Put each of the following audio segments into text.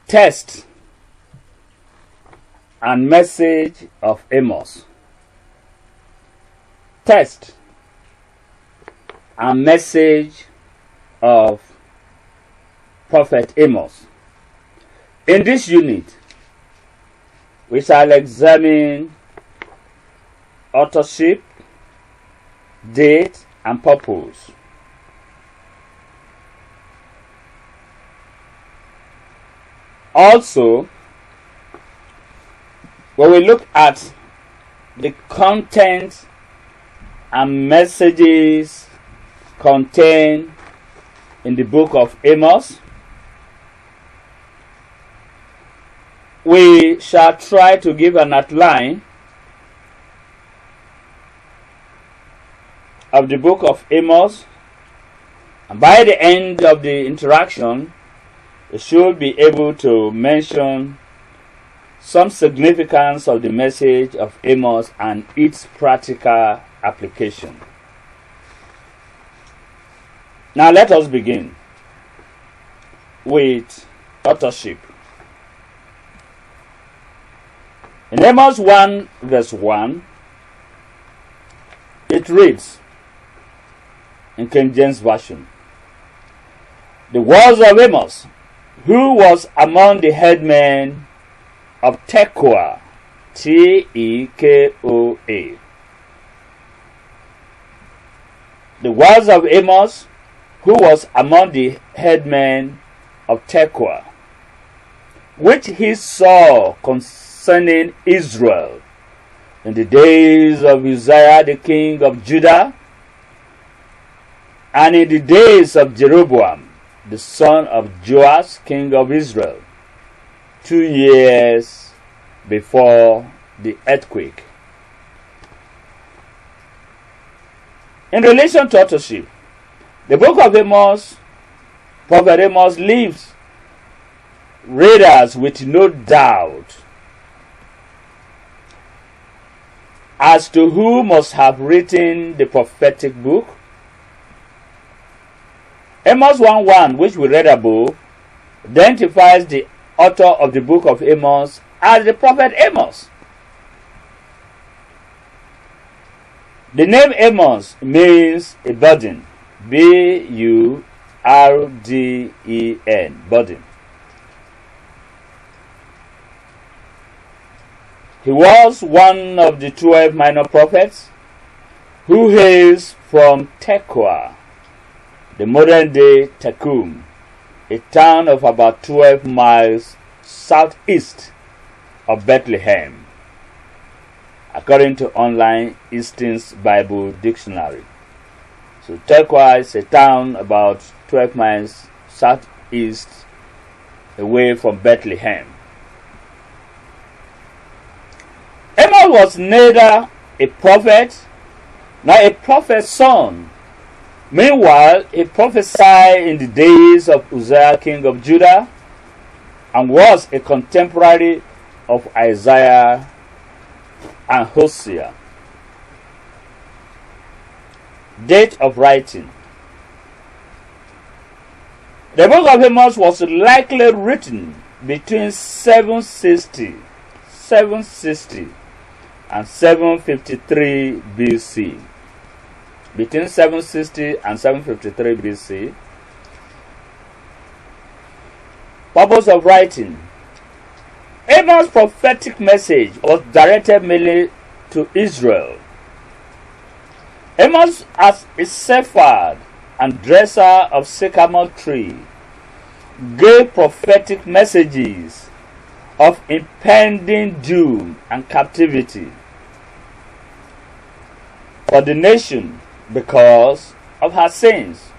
Text and message of Amos. Text and message of Prophet Amos. In this unit, we shall examine authorship, date, and purpose. Also, when we look at the content and messages contained in the book of Amos, we shall try to give an outline of the book of Amos, and by the end of the interaction, we should be able to mention some significance of the message of Amos and its practical application. Now let us begin with authorship. In Amos 1 verse 1, it reads in King James Version, "The words of Amos, who was among the headmen of Tekoa, Tekoa. The words of Amos, who was among the headmen of Tekoa, which he saw concerning Israel in the days of Uzziah the king of Judah, and in the days of Jeroboam the son of Joash king of Israel, 2 years before the earthquake." In relation to authorship, the book of Amos, Prophet Amos leaves readers with no doubt as to who must have written the prophetic book. Amos 1:1, which we read above, identifies the author of the book of Amos as the prophet Amos. The name Amos means a burden, B-U-R-D-E-N, burden. He was one of the 12 minor prophets who hails from Tekoa, the modern-day Tekum, a town of about 12 miles southeast of Bethlehem, according to online Easton's Bible Dictionary. So Tekoa is a town about 12 miles southeast away from Bethlehem. Amos was neither a prophet nor a prophet's son. Meanwhile, he prophesied in the days of Uzziah king of Judah and was a contemporary of Isaiah and Hosea. Date of writing. The book of Amos was likely written between 760 and 753 BC. Between 760 and 753 BC. Purpose of writing. Amos' prophetic message was directed mainly to Israel. Amos, as a shepherd and dresser of sycamore tree, gave prophetic messages of impending doom and captivity for the nation because of her sins.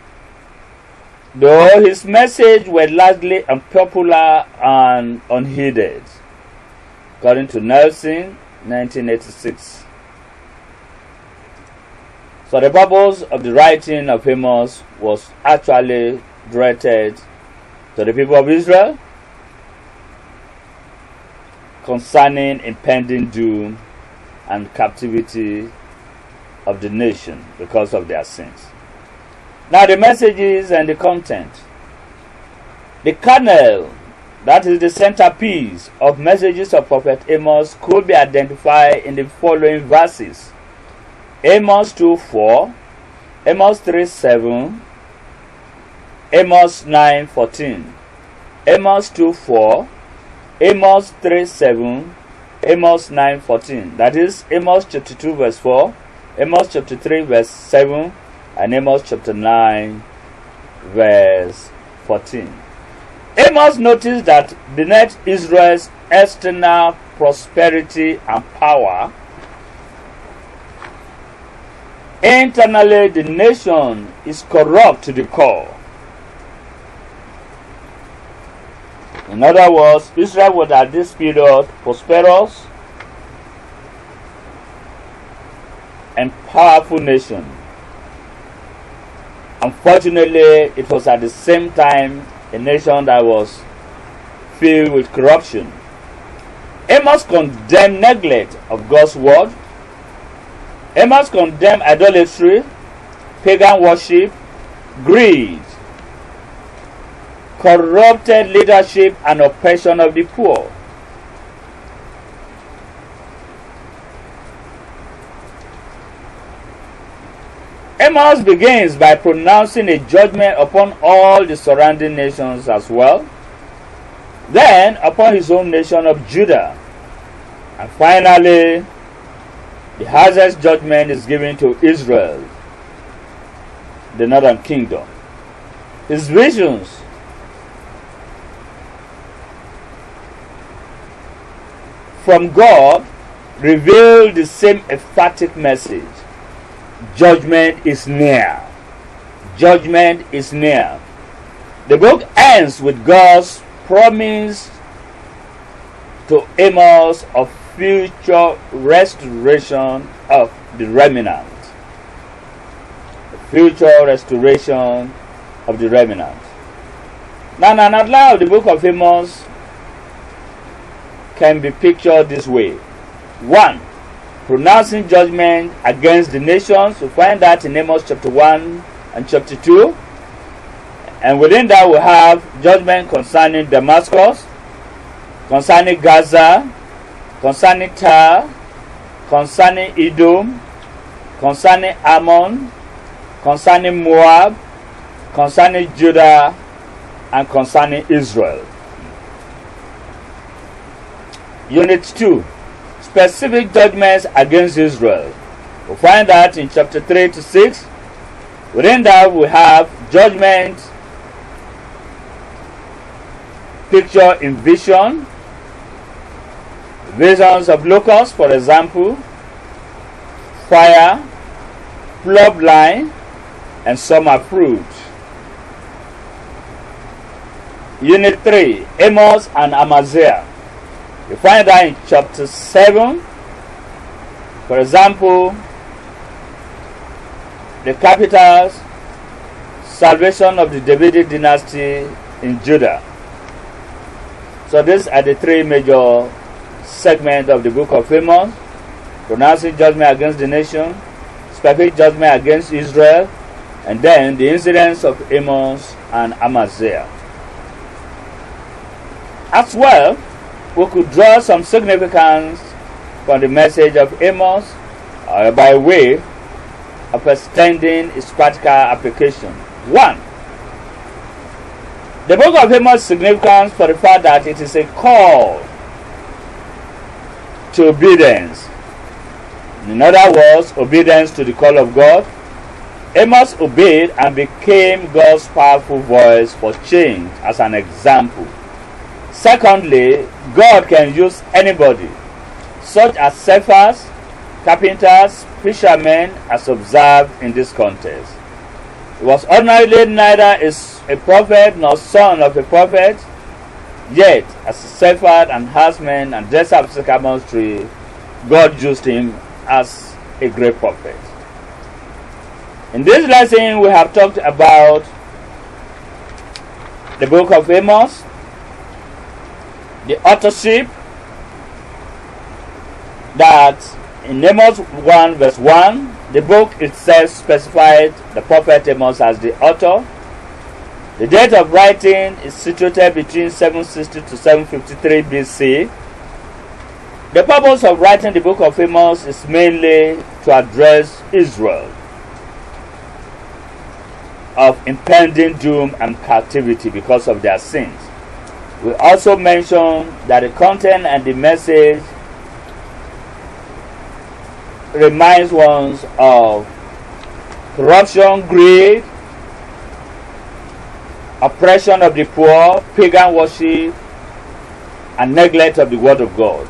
Though his message were largely unpopular and unheeded, according to Nelson, 1986. So the purpose of the writing of Amos was actually directed to the people of Israel concerning impending doom and captivity of the nation because of their sins. Now the messages and the content. The kernel that is the centerpiece of messages of Prophet Amos, could be identified in the following verses: Amos 2:4, Amos 3:7, Amos 9:14. Amos 2:4, Amos 3:7, Amos 9:14. That is Amos chapter 2 verse 4, Amos chapter 3 verse 7, and Amos chapter 9 verse 14. Amos noticed that beneath Israel's external prosperity and power, internally the nation is corrupt to the core. In other words, Israel was at this period prosperous and powerful nation. Unfortunately, it was at the same time a nation that was filled with corruption. Amos condemned neglect of God's word. Amos condemned idolatry, pagan worship, greed, corrupted leadership, and oppression of the poor. Amos begins by pronouncing a judgment upon all the surrounding nations as well, then upon his own nation of Judah, and finally the harshest judgment is given to Israel, the northern kingdom. His visions from God reveal the same emphatic message: judgment is near. Judgment is near. The book ends with God's promise to Amos of future restoration of the remnant. The future restoration of the remnant. Now, the book of Amos can be pictured this way. 1. Pronouncing judgment against the nations. We find that in Amos chapter 1 and chapter 2. And within that we have judgment concerning Damascus, concerning Gaza, concerning Tyre, concerning Edom, concerning Ammon, concerning Moab, concerning Judah, and concerning Israel. Unit 2. Specific judgments against Israel. We find that in chapter 3 to 6. Within that we have judgment picture in vision. Visions of locusts, for example, fire, flood line, and summer fruit. Unit 3. Amos and Amaziah. You find that in chapter 7. For example, the capitals, salvation of the Davidic dynasty in Judah. So these are the three major segments of the book of Amos: pronouncing judgment against the nation, specific judgment against Israel, and then the incidents of Amos and Amaziah. As well, we could draw some significance from the message of Amos by way of extending its practical application. 1. The book of Amos' significance for the fact that it is a call to obedience. In other words, obedience to the call of God. Amos obeyed and became God's powerful voice for change as an example. Secondly, God can use anybody, such as shepherds, carpenters, fishermen, as observed in this context. He was ordinarily neither a prophet nor son of a prophet, yet as a shepherd and herdsman and dresser of sycamore tree, God used him as a great prophet. In this lesson, we have talked about the book of Amos, the authorship, that in Amos 1 verse 1, the book itself specified the prophet Amos as the author. The date of writing is situated between 760 to 753 BC. The purpose of writing the book of Amos is mainly to address Israel of impending doom and captivity because of their sins. We also mention that the content and the message reminds one of corruption, greed, oppression of the poor, pagan worship, and neglect of the word of God.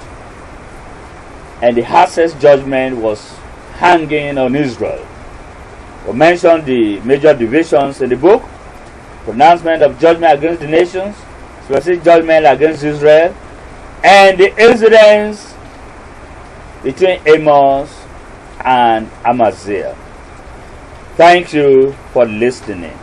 And the harshest judgment was hanging on Israel. We mentioned the major divisions in the book: pronouncement of judgment against the nations, specific judgment against Israel, and the incidents between Amos and Amaziah. Thank you for listening.